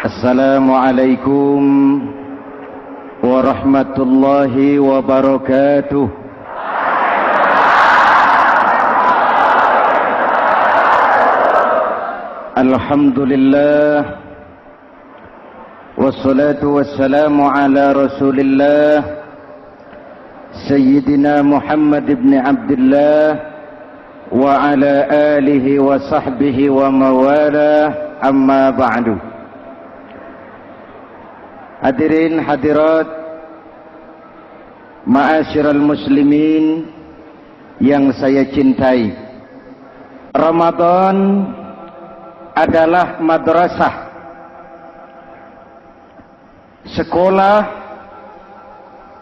Assalamualaikum warahmatullahi wabarakatuh. Alhamdulillah wassalatu wassalamu ala Rasulillah Sayyidina Muhammad ibn Abdullah wa ala alihi wa sahbihi wa mawalah, amma ba'du. Hadirin hadirat ma'asyiral muslimin yang saya cintai, Ramadan adalah madrasah, sekolah,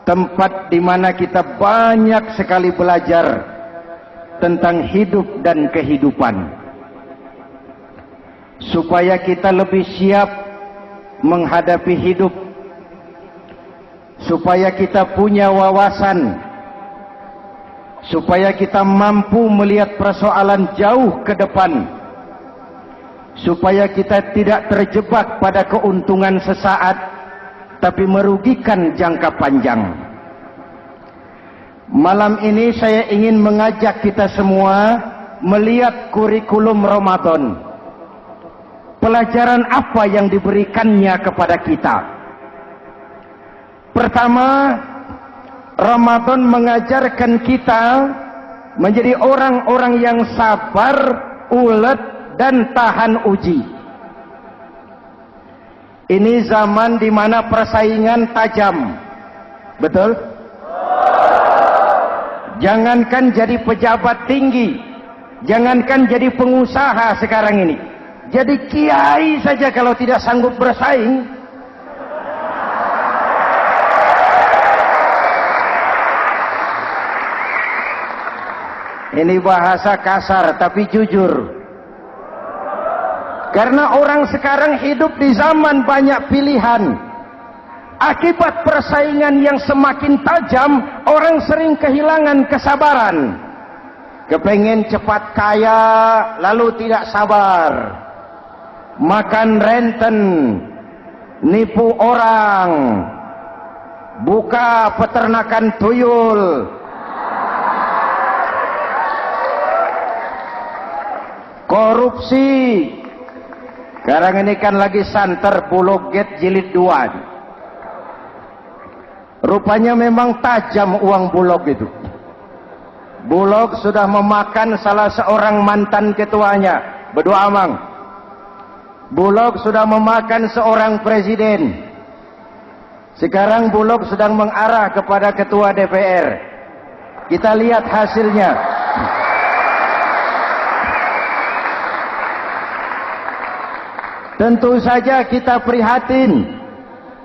tempat di mana kita banyak sekali belajar tentang hidup dan kehidupan, supaya kita lebih siap menghadapi hidup, supaya kita punya wawasan, supaya kita mampu melihat persoalan jauh ke depan, supaya kita tidak terjebak pada keuntungan sesaat tapi merugikan jangka panjang. Malam ini saya ingin mengajak kita semua melihat kurikulum Ramadan. Pelajaran apa yang diberikannya kepada kita? Pertama, Ramadan mengajarkan kita menjadi orang-orang yang sabar, ulet, dan tahan uji. Ini zaman di mana persaingan tajam. Betul? Jangankan jadi pejabat tinggi, jangankan jadi pengusaha sekarang ini, jadi kiai saja kalau tidak sanggup bersaing, ini bahasa kasar tapi jujur. Karena orang sekarang hidup di zaman banyak pilihan. Akibat persaingan yang semakin tajam, orang sering kehilangan kesabaran. Kepengen cepat kaya, lalu tidak sabar. Makan renten, nipu orang, buka peternakan tuyul, korupsi. Sekarang ini kan lagi santer Bulog Gate jilid 2. Rupanya memang tajam uang Bulog itu. Bulog sudah memakan salah seorang mantan ketuanya, berdoa amang. Bulog sudah memakan seorang presiden. Sekarang Bulog sedang mengarah kepada ketua DPR. Kita lihat hasilnya. Tentu saja kita prihatin,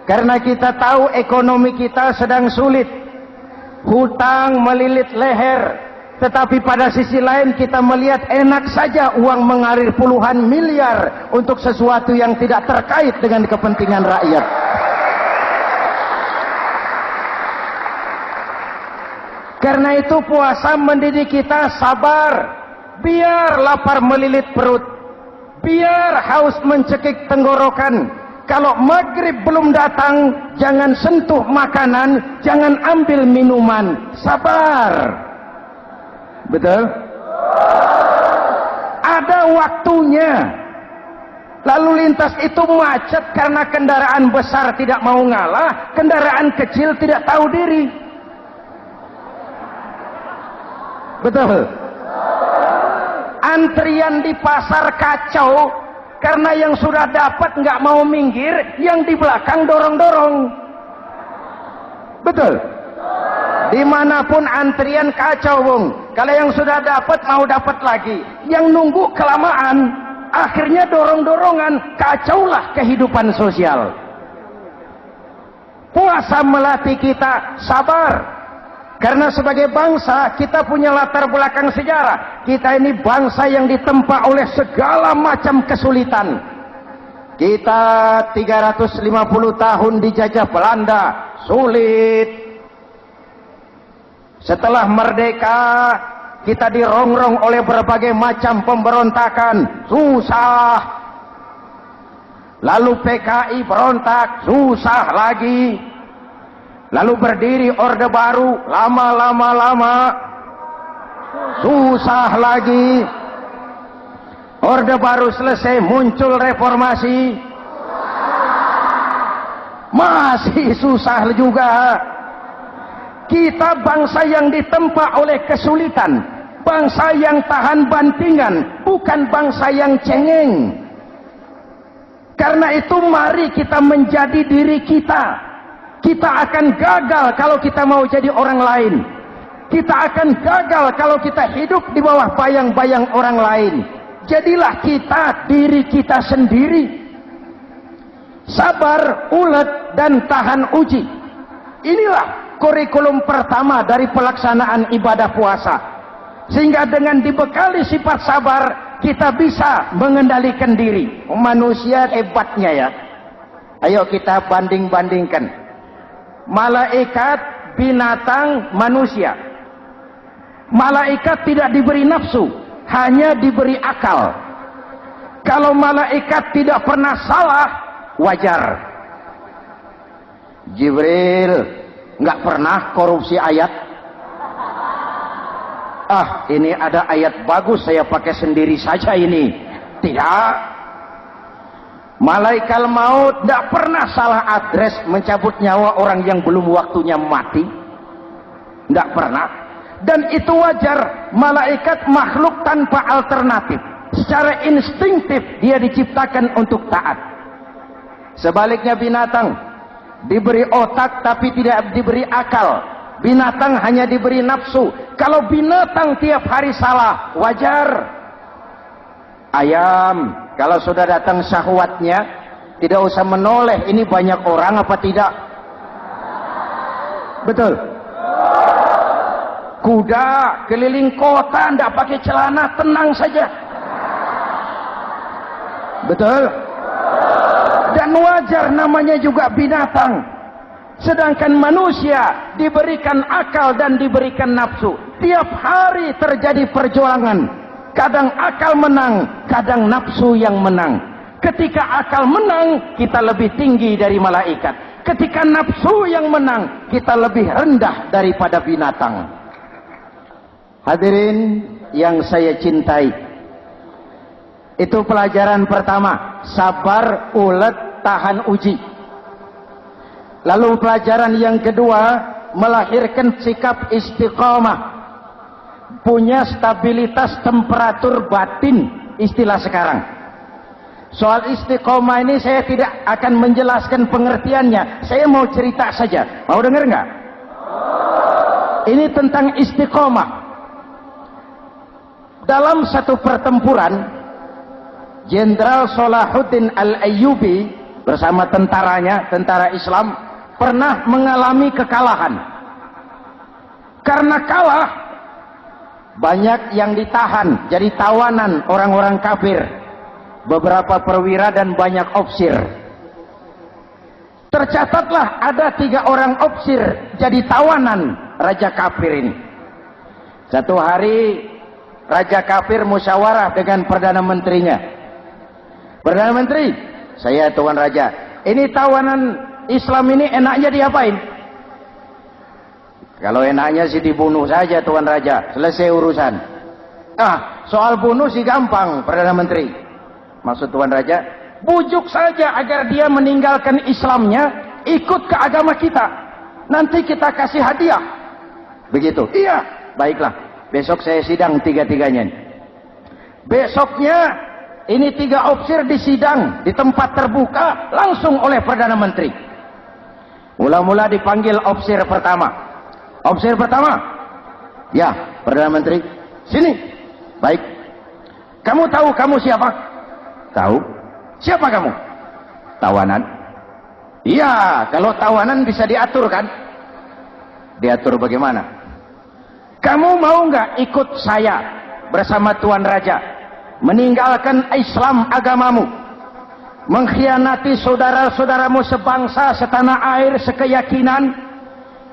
karena kita tahu ekonomi kita sedang sulit. Hutang melilit leher, tetapi pada sisi lain kita melihat enak saja uang mengalir puluhan miliar untuk sesuatu yang tidak terkait dengan kepentingan rakyat. Karena itu puasa mendidik kita sabar, biar lapar melilit perut, biar haus mencekik tenggorokan. Kalau maghrib belum datang, jangan sentuh makanan, jangan ambil minuman. Sabar. Betul? Ada waktunya. Lalu lintas itu macet karena kendaraan besar tidak mau ngalah, kendaraan kecil tidak tahu diri. Betul? Antrian di pasar kacau karena yang sudah dapat nggak mau minggir, yang di belakang dorong-dorong. Betul? Dimanapun antrian kacau, Bung. Kalau yang sudah dapat mau dapat lagi, yang nunggu kelamaan, akhirnya dorong-dorongan, kacaulah kehidupan sosial. Puasa melatih kita sabar. Karena sebagai bangsa kita punya latar belakang sejarah. Kita ini bangsa yang ditempa oleh segala macam kesulitan. Kita 350 tahun dijajah Belanda, sulit. Setelah merdeka, kita dirongrong oleh berbagai macam pemberontakan, susah. Lalu PKI berontak, susah lagi. Lalu berdiri Orde Baru, lama-lama susah lagi. Orde Baru selesai, muncul reformasi, masih susah juga. Kita bangsa yang ditempa oleh kesulitan, bangsa yang tahan bantingan, bukan bangsa yang cengeng. Karena itu mari kita menjadi diri kita. Kita akan gagal kalau kita mau jadi orang lain. Kita akan gagal kalau kita hidup di bawah bayang-bayang orang lain. Jadilah kita diri kita sendiri. Sabar, ulet, dan tahan uji. Inilah kurikulum pertama dari pelaksanaan ibadah puasa. Sehingga dengan dibekali sifat sabar, kita bisa mengendalikan diri. Manusia hebatnya ya. Ayo kita banding-bandingkan. Malaikat, binatang, manusia. Malaikat tidak diberi nafsu, hanya diberi akal. Kalau malaikat tidak pernah salah, wajar. Jibril nggak pernah korupsi ayat. Ini ada ayat bagus, saya pakai sendiri saja ini. Tidak. Malaikat maut tidak pernah salah address mencabut nyawa orang yang belum waktunya mati. Tidak pernah. Dan itu wajar. Malaikat makhluk tanpa alternatif. Secara instinktif dia diciptakan untuk taat. Sebaliknya binatang diberi otak tapi tidak diberi akal. Binatang hanya diberi nafsu. Kalau binatang tiap hari salah, wajar. Ayam, kalau sudah datang syahwatnya, tidak usah menoleh ini banyak orang apa tidak. Betul. Kuda keliling kota tidak pakai celana, tenang saja. Betul. Dan wajar, namanya juga binatang. Sedangkan manusia diberikan akal dan diberikan nafsu. Tiap hari terjadi perjuangan. Kadang akal menang, kadang nafsu yang menang. Ketika akal menang, kita lebih tinggi dari malaikat. Ketika nafsu yang menang, kita lebih rendah daripada binatang. Hadirin yang saya cintai, itu pelajaran pertama, sabar, ulet, tahan uji. Lalu pelajaran yang kedua, melahirkan sikap istiqamah, punya stabilitas temperatur batin, istilah sekarang. Soal istiqomah ini saya tidak akan menjelaskan pengertiannya, saya mau cerita saja. Mau dengar nggak? Ini tentang istiqomah. Dalam satu pertempuran, Jenderal Salahuddin Al-Ayyubi bersama tentaranya, tentara Islam, pernah mengalami kekalahan. Karena kalah, banyak yang ditahan jadi tawanan orang-orang kafir, beberapa perwira dan banyak ofsir. Tercatatlah ada 3 orang ofsir jadi tawanan raja kafir ini. Satu hari raja kafir musyawarah dengan perdana menterinya. Perdana menteri, saya tuan raja, ini tawanan Islam ini enaknya diapain? Kalau enaknya sih dibunuh saja tuan raja, selesai urusan. Soal bunuh sih gampang, Perdana Menteri. Maksud tuan raja, bujuk saja agar dia meninggalkan Islamnya, ikut ke agama kita. Nanti kita kasih hadiah. Begitu. Iya, baiklah. Besok saya sidang 3-3-nya. Besoknya ini 3 ofsir disidang di tempat terbuka langsung oleh Perdana Menteri. Mula-mula dipanggil ofsir pertama. Ofsir pertama, ya Perdana Menteri, sini. Baik. Kamu tahu kamu siapa? Tahu. Siapa kamu? Tawanan. Iya, kalau tawanan bisa diatur kan? Diatur bagaimana? Kamu mau nggak ikut saya bersama Tuan Raja meninggalkan Islam agamamu, mengkhianati saudara-saudaramu sebangsa, setanah air, sekeyakinan?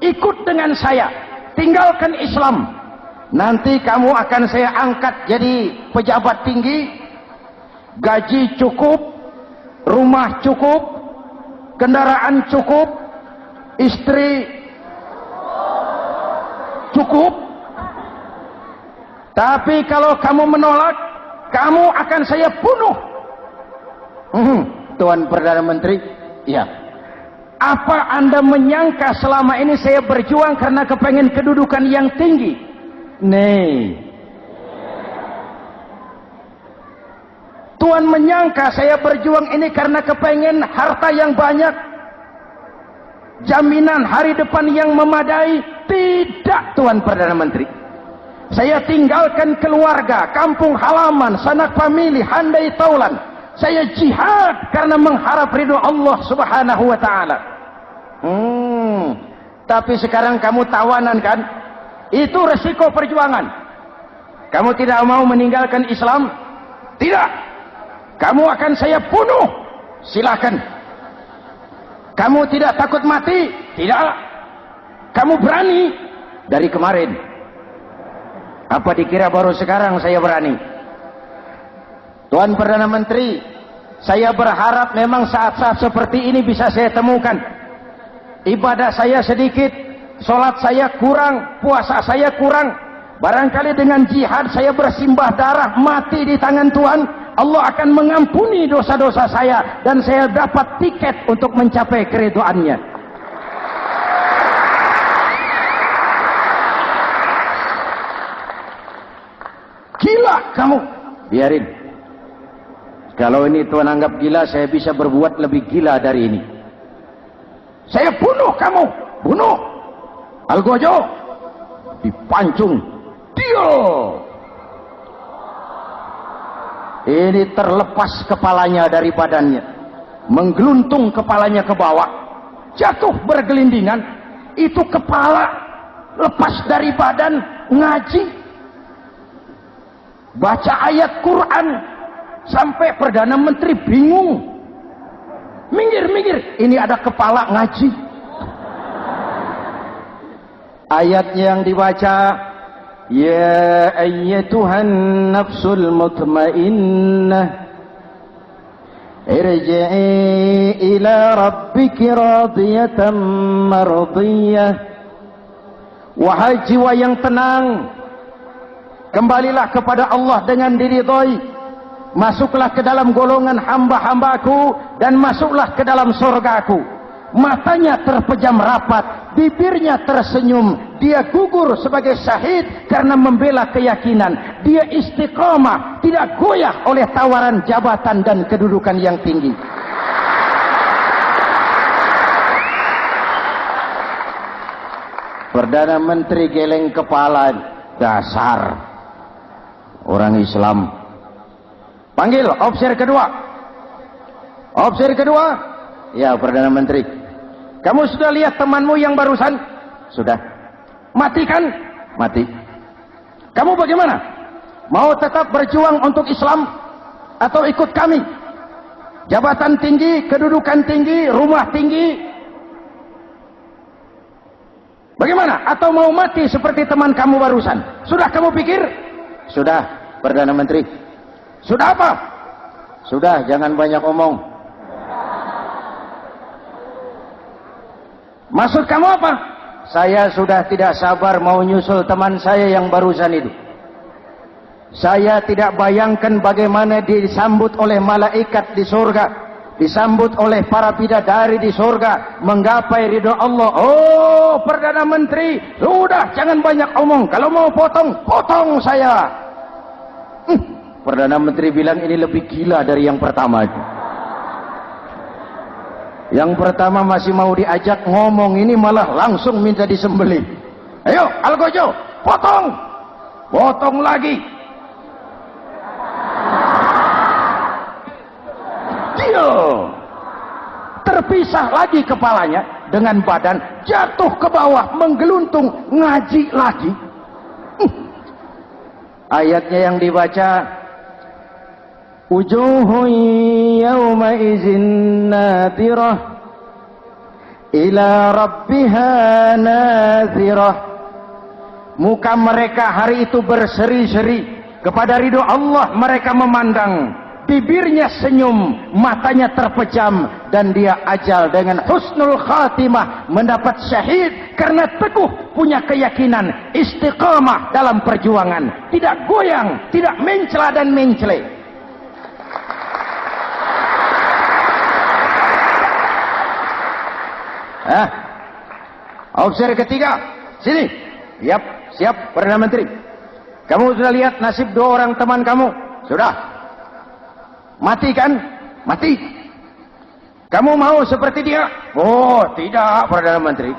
Ikut dengan saya, tinggalkan Islam. Nanti kamu akan saya angkat jadi pejabat tinggi, gaji cukup, rumah cukup, kendaraan cukup, istri cukup. Tapi kalau kamu menolak, kamu akan saya bunuh. Tuan Perdana Menteri, ya. Apa Anda menyangka selama ini saya berjuang karena kepengen kedudukan yang tinggi? Nih. Tuan menyangka saya berjuang ini karena kepengen harta yang banyak, jaminan hari depan yang memadai? Tidak, Tuan Perdana Menteri. Saya tinggalkan keluarga, kampung halaman, sanak famili, handai taulan. Saya jihad karena mengharap ridho Allah Subhanahu wa ta'ala. Tapi sekarang kamu tawanan kan? Itu resiko perjuangan. Kamu tidak mau meninggalkan Islam? Tidak. Kamu akan saya bunuh. Silakan. Kamu tidak takut mati? Tidak. Kamu berani? Dari kemarin. Apa dikira baru sekarang saya berani? Tuan Perdana Menteri, saya berharap memang saat-saat seperti ini bisa saya temukan. Ibadah saya sedikit, sholat saya kurang, puasa saya kurang. Barangkali dengan jihad saya bersimbah darah, mati di tangan Tuhan, Allah akan mengampuni dosa-dosa saya dan saya dapat tiket untuk mencapai keridhaannya. Gila kamu. Biarin. Kalau ini Tuan anggap gila, saya bisa berbuat lebih gila dari ini. Saya bunuh kamu. Bunuh. Algojo. Dipancung. Dio. Ini terlepas kepalanya dari badannya. Menggeluntung kepalanya ke bawah. Jatuh bergelindingan. Itu kepala lepas dari badan. Ngaji. Baca ayat Quran. Sampai Perdana Menteri bingung. Minggir, minggir. Ini ada kepala ngaji. Ayatnya yang dibaca, ya ayyatuhan nafsul mutmainnah, irji'i ila rabbiki radiyatan mardiyah. Wahai jiwa yang tenang, kembalilah kepada Allah dengan diridhoi. Masuklah ke dalam golongan hamba-hambaku dan masuklah ke dalam surgaku. Matanya terpejam rapat, bibirnya tersenyum. Dia gugur sebagai syahid karena membela keyakinan. Dia istiqamah, tidak goyah oleh tawaran jabatan dan kedudukan yang tinggi. Perdana Menteri geleng kepala. Dasar orang Islam. Panggil officer kedua. Officer kedua. Ya, Perdana Menteri. Kamu sudah lihat temanmu yang barusan? Sudah. Mati kan? Mati. Kamu bagaimana? Mau tetap berjuang untuk Islam atau ikut kami? Jabatan tinggi, kedudukan tinggi, rumah tinggi. Bagaimana? Atau mau mati seperti teman kamu barusan? Sudah kamu pikir? Sudah, Perdana Menteri. Sudah apa? Sudah, jangan banyak omong. Maksud kamu apa? Saya sudah tidak sabar mau nyusul teman saya yang barusan itu. Saya tidak bayangkan bagaimana dia disambut oleh malaikat di surga, disambut oleh para bidadari di surga, menggapai ridho Allah. Oh, Perdana Menteri, sudah jangan banyak omong. Kalau mau potong, potong saya. Perdana Menteri bilang ini lebih gila dari yang pertama itu. Yang pertama masih mau diajak ngomong, ini malah langsung minta disembelih. Ayo, Algojo, potong. Potong lagi. Dia terpisah lagi kepalanya dengan badan, jatuh ke bawah, menggeluntung, ngaji lagi. Ayatnya yang dibaca, wujuhun yawma izin nadirah ila rabbiha nazirah. Muka mereka hari itu berseri-seri kepada ridho Allah. Mereka memandang bibirnya senyum, matanya terpejam, dan dia ajal dengan husnul khatimah, mendapat syahid karena teguh punya keyakinan, istiqamah dalam perjuangan, tidak goyang, tidak mencela dan mencele. Opsi ketiga, sini. Siap, Perdana Menteri. Kamu sudah lihat nasib 2 orang teman kamu? Sudah. Mati kan? Mati. Kamu mau seperti dia? Oh, tidak, Perdana Menteri.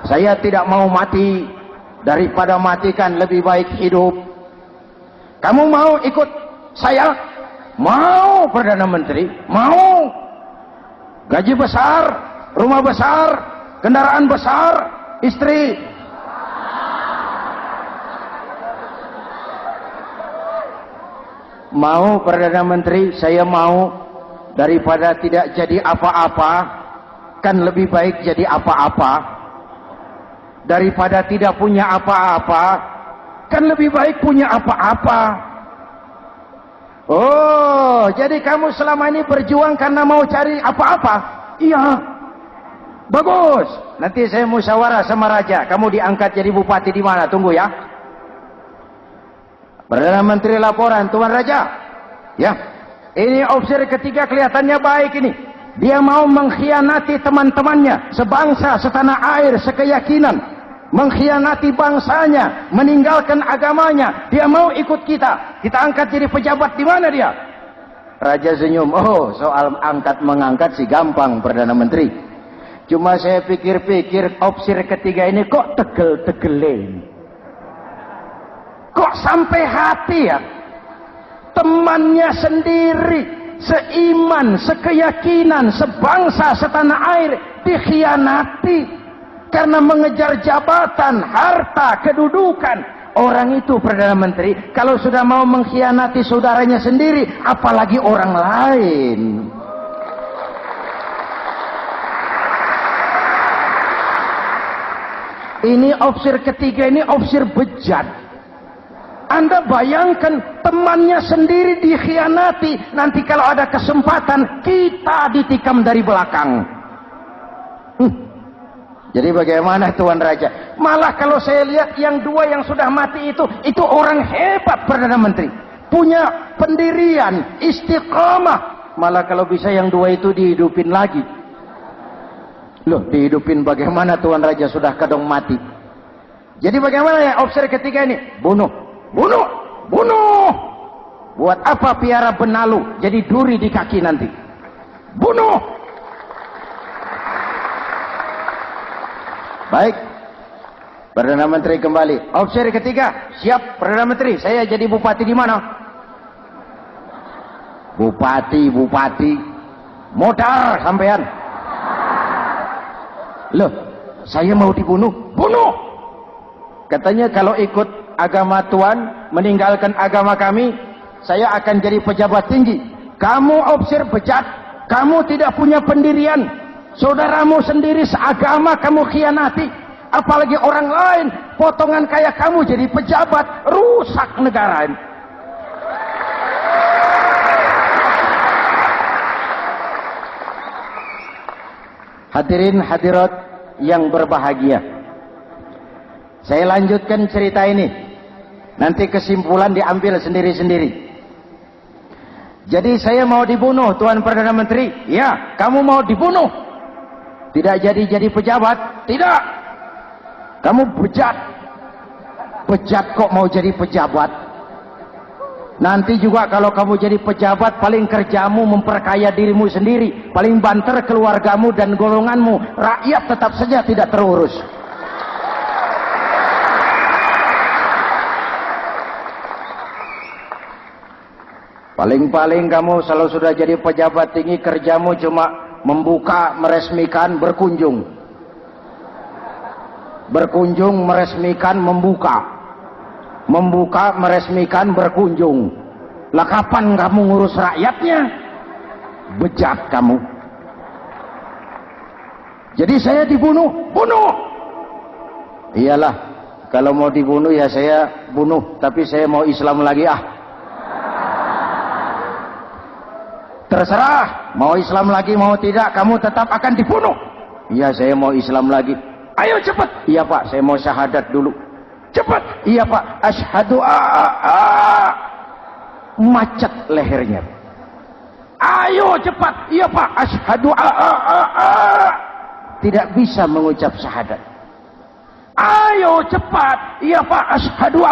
Saya tidak mau mati. Daripada matikan lebih baik hidup. Kamu mau ikut saya? Mau, Perdana Menteri. Mau. Gaji besar, rumah besar, kendaraan besar, istri. Mau, Perdana Menteri, saya mau. Daripada tidak jadi apa-apa, kan lebih baik jadi apa-apa. Daripada tidak punya apa-apa, kan lebih baik punya apa-apa. Oh, jadi kamu selama ini berjuang karena mau cari apa-apa? Iya. Bagus. Nanti saya musyawarah sama raja. Kamu diangkat jadi bupati di mana? Tunggu ya. Perdana Menteri laporan, Tuan Raja. Ya. Ini opsi ketiga kelihatannya baik ini. Dia mau mengkhianati teman-temannya, sebangsa, setanah air, sekeyakinan. Mengkhianati bangsanya, meninggalkan agamanya. Dia mau ikut kita. Kita angkat jadi pejabat di mana dia? Raja senyum. Oh, soal angkat mengangkat sih gampang, Perdana Menteri. Cuma saya pikir-pikir opsi ketiga ini kok tegel-tegelin. Kok sampai hati ya? Temannya sendiri, seiman, sekeyakinan, sebangsa, setanah air dikhianati karena mengejar jabatan, harta, kedudukan. Orang itu, Perdana Menteri, kalau sudah mau mengkhianati saudaranya sendiri, apalagi orang lain. Ini opsi ketiga, ini opsi bejat. Anda bayangkan temannya sendiri dikhianati. Nanti kalau ada kesempatan, kita ditikam dari belakang. Jadi bagaimana Tuan Raja? Malah kalau saya lihat yang 2 yang sudah mati itu orang hebat, Perdana Menteri. Punya pendirian, istiqamah. Malah kalau bisa yang 2 itu dihidupin lagi. Loh, dihidupin bagaimana Tuan Raja, sudah kadang mati. Jadi bagaimana ya opsi ketiga ini? Bunuh. Buat apa piara benalu jadi duri di kaki nanti? Bunuh. Baik, Perdana Menteri kembali. Opsi ketiga, siap Perdana Menteri. Saya jadi bupati di mana? Bupati. Modal sampean. Loh, saya mau dibunuh. Bunuh. Katanya kalau ikut agama Tuan, meninggalkan agama kami, saya akan jadi pejabat tinggi. Kamu opsi bejat, kamu tidak punya pendirian. Saudaramu sendiri seagama kamu khianati, apalagi orang lain, potongan kayak kamu jadi pejabat, rusak negara ini. Hadirin hadirat yang berbahagia, saya lanjutkan cerita ini. Nanti kesimpulan diambil sendiri-sendiri. Jadi saya mau dibunuh, Tuan Perdana Menteri. Ya, kamu mau dibunuh. Tidak jadi pejabat. Tidak. Kamu bejat. Bejat kok mau jadi pejabat. Nanti juga kalau kamu jadi pejabat, paling kerjamu memperkaya dirimu sendiri. Paling banter keluargamu dan golonganmu. Rakyat tetap saja tidak terurus. Paling-paling kamu kalau sudah jadi pejabat tinggi, kerjamu cuma membuka, meresmikan, berkunjung. Berkunjung, meresmikan, membuka. Membuka, meresmikan, berkunjung. Lah kapan kamu ngurus rakyatnya? Bejat kamu. Jadi saya dibunuh, bunuh. Iyalah, kalau mau dibunuh ya saya bunuh, tapi saya mau Islam lagi ah. Terserah, mau Islam lagi mau tidak, kamu tetap akan dibunuh. Iya, saya mau Islam lagi. Ayo cepat. Iya Pak, saya mau syahadat dulu. Cepat. Iya Pak, asyhadu macet lehernya. Ayo cepat. Iya Pak, asyhadu tidak bisa mengucap syahadat. Ayo cepat. Iya Pak, asyhadu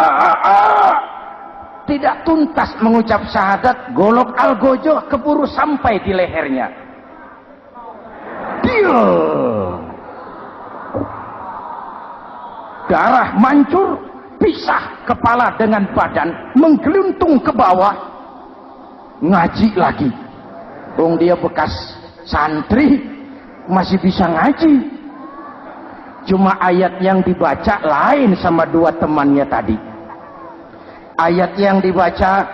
tidak tuntas mengucap syahadat, golok algojo keburu sampai di lehernya. Deal. Darah mancur, pisah kepala dengan badan, menggeluntung ke bawah. Ngaji lagi. Dong dia bekas santri, masih bisa ngaji. Cuma ayat yang dibaca lain sama dua temannya tadi. Ayat yang dibaca,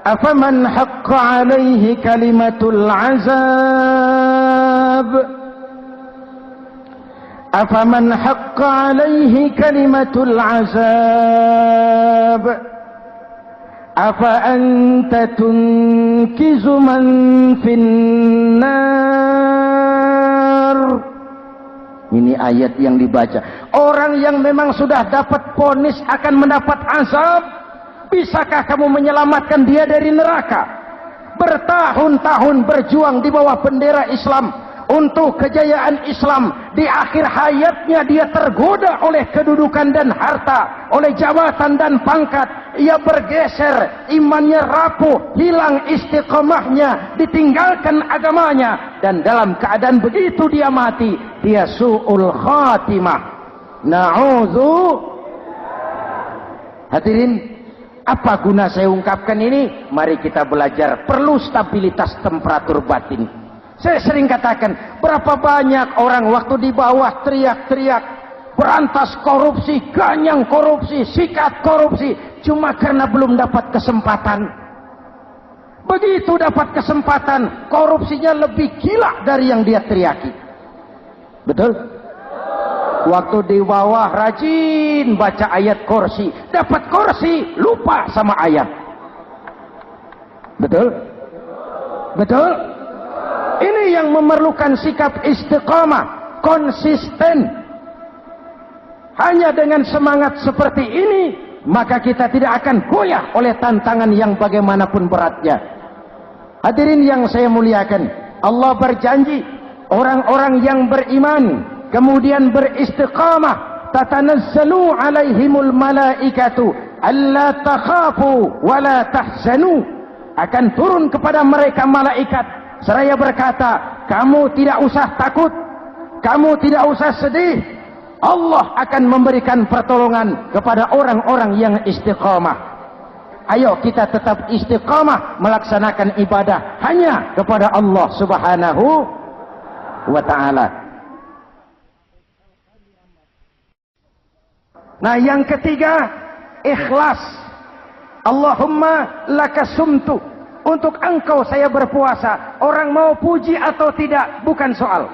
afaman haqqa alaihi kalimatul azab, afaman haqqa alaihi kalimatul azab, afa anta tunkizu man finnar. Ini ayat yang dibaca. Orang yang memang sudah dapat vonis akan mendapat azab, bisakah kamu menyelamatkan dia dari neraka? Bertahun-tahun berjuang di bawah bendera Islam untuk kejayaan Islam. Di akhir hayatnya dia tergoda oleh kedudukan dan harta, oleh jabatan dan pangkat. Ia bergeser, imannya rapuh, hilang istiqomahnya, ditinggalkan agamanya, dan dalam keadaan begitu dia mati. Dia su'ul khatimah. Na'udzu. Hadirin, apa guna saya ungkapkan ini? Mari kita belajar. Perlu stabilitas temperatur batin. Saya sering katakan, berapa banyak orang waktu di bawah teriak-teriak, berantas korupsi, ganyang korupsi, sikat korupsi, cuma karena belum dapat kesempatan. Begitu dapat kesempatan, korupsinya lebih gila dari yang dia teriaki. Betul? Waktu di bawah rajin baca ayat kursi, dapat kursi, lupa sama ayat. Betul? Betul? Ini yang memerlukan sikap istiqamah, konsisten. Hanya dengan semangat seperti ini, maka kita tidak akan goyah oleh tantangan yang bagaimanapun beratnya. Hadirin yang saya muliakan, Allah berjanji, orang-orang yang beriman kemudian beristiqamah, tatanazzalu alaihimul malaikatu alla takhafu wa la tahzanu, akan turun kepada mereka malaikat seraya berkata, kamu tidak usah takut, kamu tidak usah sedih, Allah akan memberikan pertolongan kepada orang-orang yang istiqamah. Ayo kita tetap istiqamah melaksanakan ibadah hanya kepada Allah Subhanahu wa ta'ala. Nah, yang ketiga, ikhlas. Allahumma lakasumtu, untuk engkau saya berpuasa. Orang mau puji atau tidak bukan soal,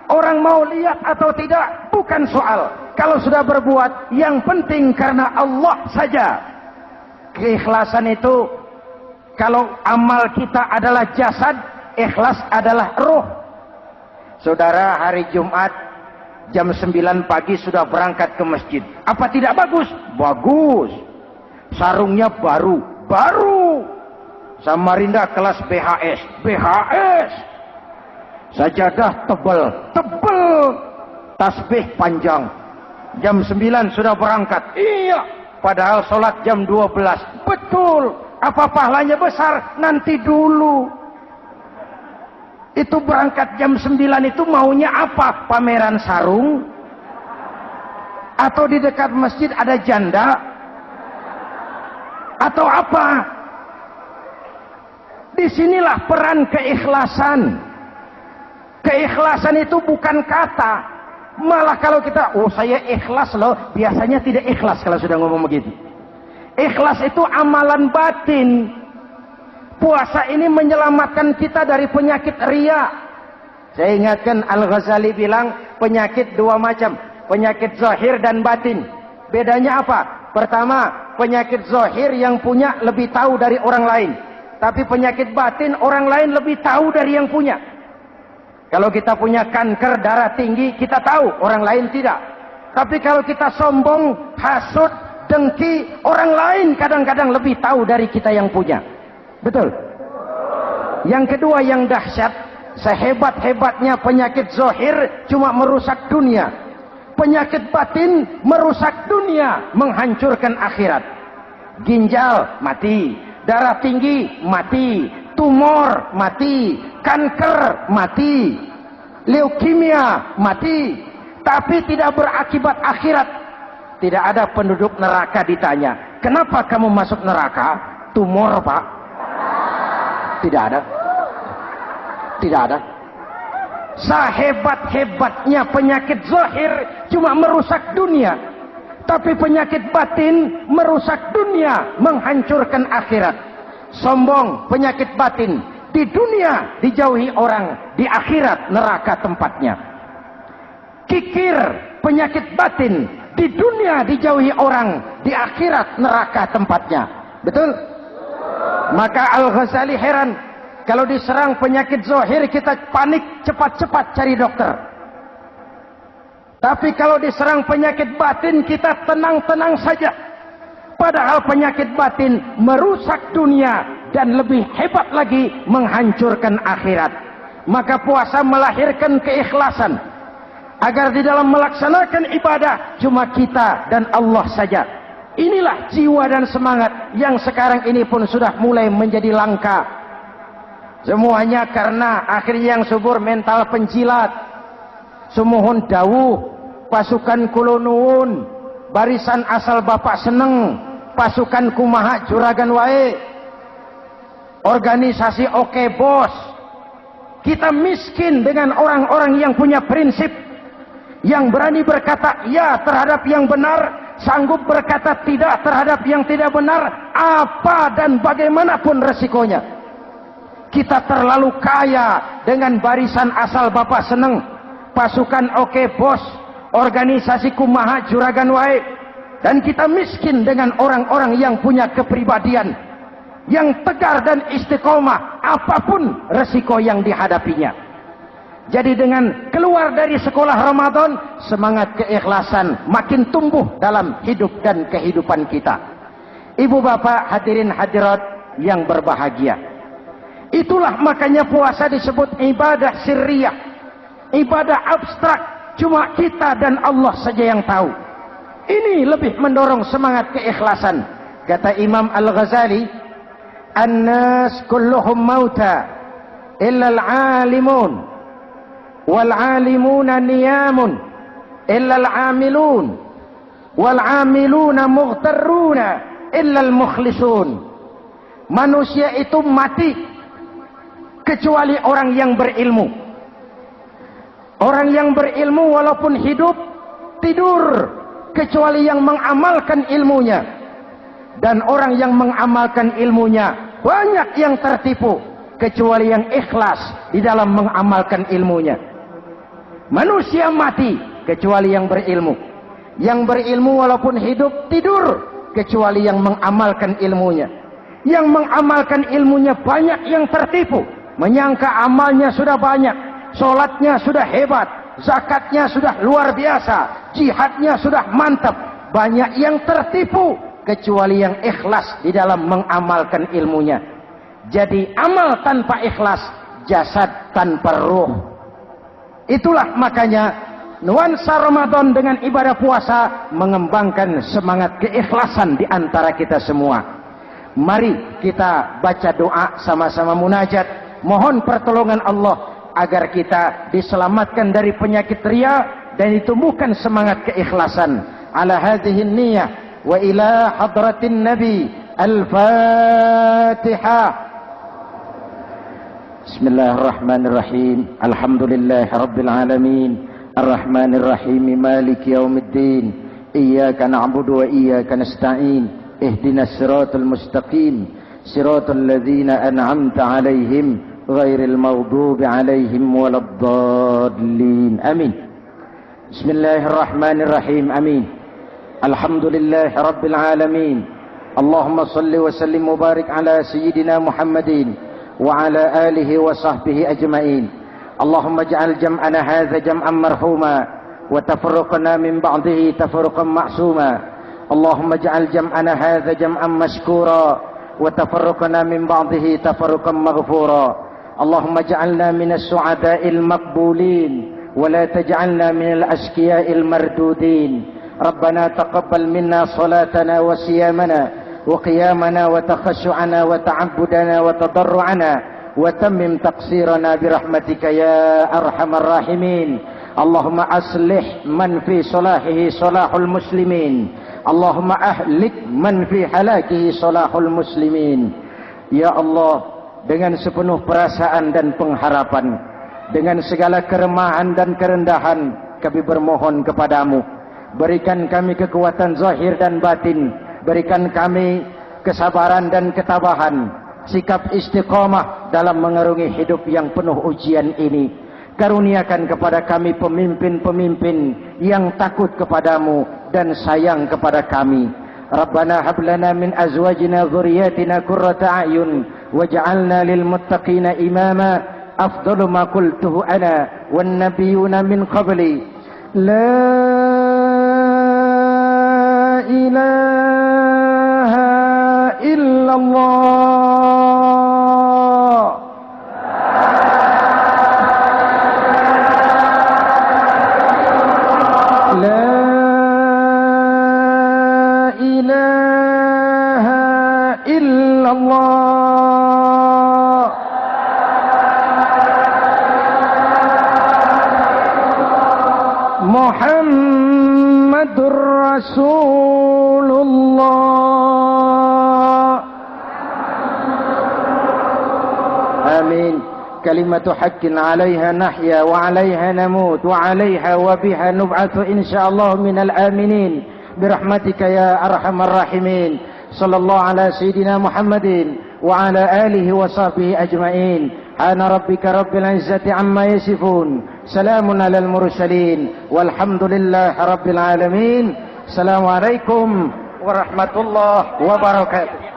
orang mau lihat atau tidak bukan soal. Kalau sudah berbuat, yang penting karena Allah saja. Keikhlasan itu, kalau amal kita adalah jasad, ikhlas adalah ruh. Saudara, hari Jumat jam 9 pagi sudah berangkat ke masjid. Apa tidak bagus? Bagus. Sarungnya baru. Samarinda kelas BHS. Sajadah tebal. Tasbih panjang. Jam 9 sudah berangkat. Iya. Padahal sholat jam 12. Betul. Apa pahalanya besar? Nanti dulu. Itu berangkat jam 9 itu maunya apa? Pameran sarung? Atau di dekat masjid ada janda? Atau apa? Disinilah peran keikhlasan. Keikhlasan itu bukan kata. Malah kalau kita, oh saya ikhlas loh, biasanya tidak ikhlas kalau sudah ngomong begitu. Ikhlas itu amalan batin. Puasa ini menyelamatkan kita dari penyakit riya. Saya ingatkan Al-Ghazali bilang penyakit dua macam, penyakit zahir dan batin. Bedanya apa? Pertama, penyakit zahir yang punya lebih tahu dari orang lain, Tapi penyakit batin orang lain lebih tahu dari yang punya. Kalau kita punya kanker darah tinggi, kita tahu, orang lain tidak. Tapi kalau kita sombong, hasut, dengki, orang lain kadang-kadang lebih tahu dari kita yang punya. Betul? Yang kedua yang dahsyat, sehebat-hebatnya penyakit zahir cuma merusak dunia. Penyakit batin merusak dunia, menghancurkan akhirat. Ginjal mati, darah tinggi mati, tumor mati, kanker mati, leukemia mati, tapi tidak berakibat akhirat. Tidak ada penduduk neraka ditanya, kenapa kamu masuk neraka? Tumor, Pak. Tidak ada. Tidak ada. Sehebat-hebatnya penyakit zahir cuma merusak dunia, tapi penyakit batin merusak dunia, menghancurkan akhirat. Sombong, penyakit batin, di dunia dijauhi orang, di akhirat neraka tempatnya. Kikir, penyakit batin, di dunia dijauhi orang, di akhirat neraka tempatnya. Betul? Maka Al-Ghazali heran, kalau diserang penyakit zahir kita panik, cepat-cepat cari dokter. Tapi kalau diserang penyakit batin kita tenang-tenang saja. Padahal penyakit batin merusak dunia dan lebih hebat lagi menghancurkan akhirat. Maka puasa melahirkan keikhlasan, agar di dalam melaksanakan ibadah cuma kita dan Allah saja. Inilah jiwa dan semangat yang sekarang ini pun sudah mulai menjadi langka. Semuanya karena akhirnya yang subur mental penjilat. Sumuhun dawuh, pasukan kulonuun, barisan asal bapak seneng, pasukan kumaha juragan wae, organisasi oke bos. Kita miskin dengan orang-orang yang punya prinsip, yang berani berkata ya terhadap yang benar, sanggup berkata tidak terhadap yang tidak benar, apa dan bagaimanapun resikonya. Kita terlalu kaya dengan barisan asal bapak seneng, pasukan oke bos, organisasi kumaha juragan wae, dan kita miskin dengan orang-orang yang punya kepribadian, yang tegar dan istiqomah apapun resiko yang dihadapinya. Jadi dengan keluar dari sekolah Ramadan, semangat keikhlasan makin tumbuh dalam hidup dan kehidupan kita. Ibu bapak hadirin hadirat yang berbahagia, itulah makanya puasa disebut ibadah sirriyah, ibadah abstrak, cuma kita dan Allah saja yang tahu. Ini lebih mendorong semangat keikhlasan. Kata Imam Al-Ghazali, "An-nas kulluhum mauta illa al-alimun, wal-alimuna niyamun illa al-amilun, wal-amiluna mughtarruna illa al-mukhlisun." Manusia itu mati kecuali orang yang berilmu. Orang yang berilmu walaupun hidup tidur, kecuali yang mengamalkan ilmunya. Dan orang yang mengamalkan ilmunya banyak yang tertipu, kecuali yang ikhlas di dalam mengamalkan ilmunya. Manusia mati kecuali yang berilmu. Yang berilmu walaupun hidup tidur, kecuali yang mengamalkan ilmunya. Yang mengamalkan ilmunya banyak yang tertipu, menyangka amalnya sudah banyak, sholatnya sudah hebat, zakatnya sudah luar biasa, jihadnya sudah mantap. Banyak yang tertipu, kecuali yang ikhlas di dalam mengamalkan ilmunya. Jadi amal tanpa ikhlas, jasad tanpa ruh. Itulah makanya nuansa Ramadan dengan ibadah puasa mengembangkan semangat keikhlasan di antara kita semua. Mari kita baca doa sama-sama munajat, mohon pertolongan Allah agar kita diselamatkan dari penyakit riya dan ditumbuhkan semangat keikhlasan. Ala hadhihi niyyah wa ila hadratin nabi. Al-Fatihah. Bismillahirrahmanirrahim. Alhamdulillahi rabbil alamin. Ar-Rahmanir-Rahim. Maliki yaumiddin. Iyyaka na'budu wa iyyaka nasta'in. Ihdinas siratal mustaqim. Siratal ladzina an'amta 'alaihim ghairil maghdubi 'alaihim waladdallin. Amin. Bismillahirrahmanirrahim. Amin. Alhamdulillahi rabbil alamin. اللهم صل وسلم وبارك على سيدنا محمد وعلى آله وصحبه أجمعين. اللهم اجعل جمعنا هذا جمعا مرحوما وتفرقنا من بعده تفرقا معصوما. اللهم اجعل جمعنا هذا جمعا مشكورا وتفرقنا من بعده تفرقا مغفورا. اللهم اجعلنا من السعداء المقبولين ولا تجعلنا من الأشقياء المردودين. ربنا تقبل منا صلاتنا وصيامنا وقيامنا وتخشعنا وتعبدنا وتضرعنا وتمم تقصيرنا برحمتك يا أرحم الراحمين. اللهم أصلح من في صلاحه صلاح المسلمين. اللهم أهلك من في هلاكه صلاح المسلمين. Ya Allah, dengan sepenuh perasaan dan pengharapan, dengan segala keremahan dan kerendahan, kami bermohon kepadamu, berikan kami kekuatan zahir dan batin, berikan kami kesabaran dan ketabahan, sikap istiqamah dalam mengarungi hidup yang penuh ujian ini. Karuniakan kepada kami pemimpin-pemimpin yang takut kepadamu dan sayang kepada kami. Rabbana hab lana min azwajina dzurriyyatina qurrata a'yun waj'alna lil muttaqina imama. Afdalu ma qultuhu ana wan nabiyyuna min qabli. La ilaha illallah. Muhammadur Rasulullah. Amin. Kalimatu haqqin 'alaiha nahya wa 'alaiha namut wa 'alaiha wa biha nub'atsu insyaallah minal aminin birahmatika ya arhamar rahimin. Sallallahu ala sayyidina Muhammadin wa ala alihi wa sahbihi ajma'in. Ana rabbika rabbil izzati amma yasifun. Salamun alal mursalin walhamdulillahi rabbil alamin. Assalamualaikum warahmatullahi wabarakatuh.